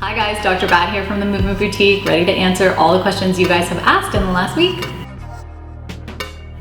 Hi guys, Dr. Bhat here from the Movement Boutique, ready to answer all the questions you guys have asked in the last week.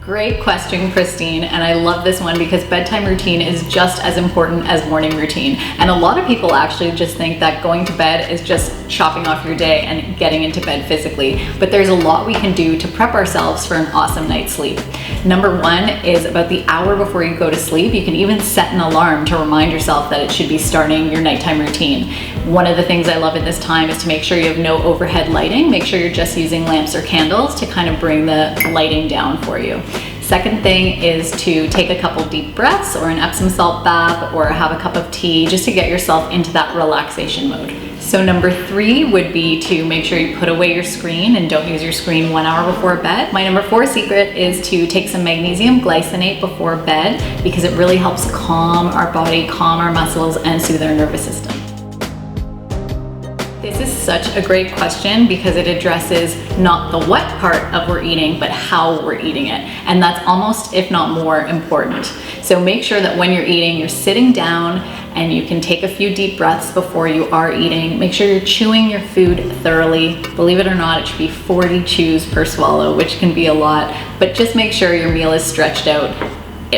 Great question, Christine, and I love this one because bedtime routine is just as important as morning routine. And a lot of people actually just think that going to bed is just chopping off your day and getting into bed physically, but there's a lot we can do to prep ourselves for an awesome night's sleep. Number one is about the hour before you go to sleep. You can even set an alarm to remind yourself that it should be starting your nighttime routine. One of the things I love at this time is to make sure you have no overhead lighting. Make sure you're just using lamps or candles to kind of bring the lighting down for you. Second thing is to take a couple deep breaths or an Epsom salt bath or have a cup of tea just to get yourself into that relaxation mode. So number three would be to make sure you put away your screen and don't use your screen 1 hour before bed. My number four secret is to take some magnesium glycinate before bed because it really helps calm our body, calm our muscles, and soothe our nervous system. This is such a great question because it addresses not the what part of we're eating, but how we're eating it. And that's almost, if not more, important. So make sure that when you're eating, you're sitting down and you can take a few deep breaths before you are eating. Make sure you're chewing your food thoroughly. Believe it or not, it should be 40 chews per swallow, which can be a lot, but just make sure your meal is stretched out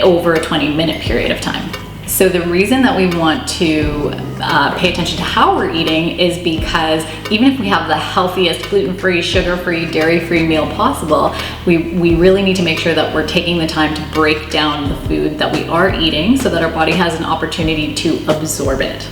over a 20-minute period of time. So the reason that we want to pay attention to how we're eating is because even if we have the healthiest gluten-free, sugar-free, dairy-free meal possible, we really need to make sure that we're taking the time to break down the food that we are eating so that our body has an opportunity to absorb it.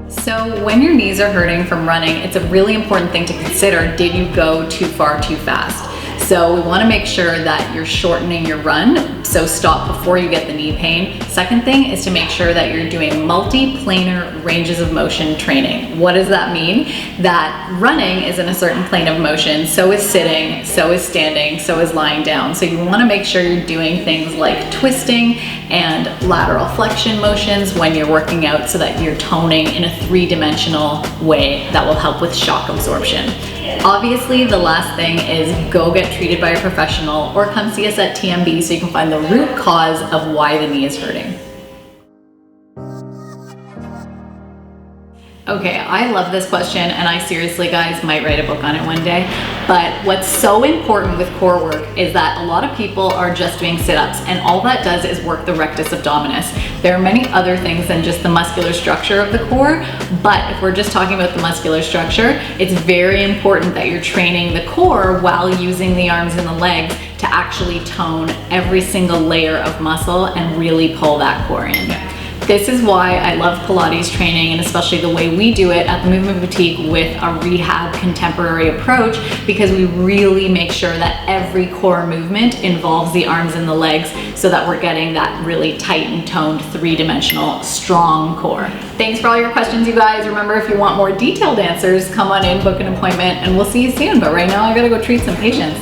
So when your knees are hurting from running, it's a really important thing to consider, did you go too far too fast? So we want to make sure that you're shortening your run, so stop before you get the knee pain. Second thing is to make sure that you're doing multi-planar ranges of motion training. What does that mean? That running is in a certain plane of motion, so is sitting, so is standing, so is lying down. So you want to make sure you're doing things like twisting and lateral flexion motions when you're working out so that you're toning in a three-dimensional way that will help with shock absorption. Obviously, the last thing is go get treated by a professional or come see us at TMB so you can find the root cause of why the knee is hurting. Okay, I love this question and I seriously, guys, might write a book on it one day. But what's so important with core work is that a lot of people are just doing sit-ups and all that does is work the rectus abdominis. There are many other things than just the muscular structure of the core, but if we're just talking about the muscular structure, it's very important that you're training the core while using the arms and the legs to actually tone every single layer of muscle and really pull that core in. This is why I love Pilates training and especially the way we do it at the Movement Boutique with a rehab contemporary approach because we really make sure that every core movement involves the arms and the legs so that we're getting that really tight and toned three-dimensional strong core. Thanks for all your questions, you guys. Remember, if you want more detailed answers, come on in, book an appointment, and we'll see you soon. But right now I gotta go treat some patients.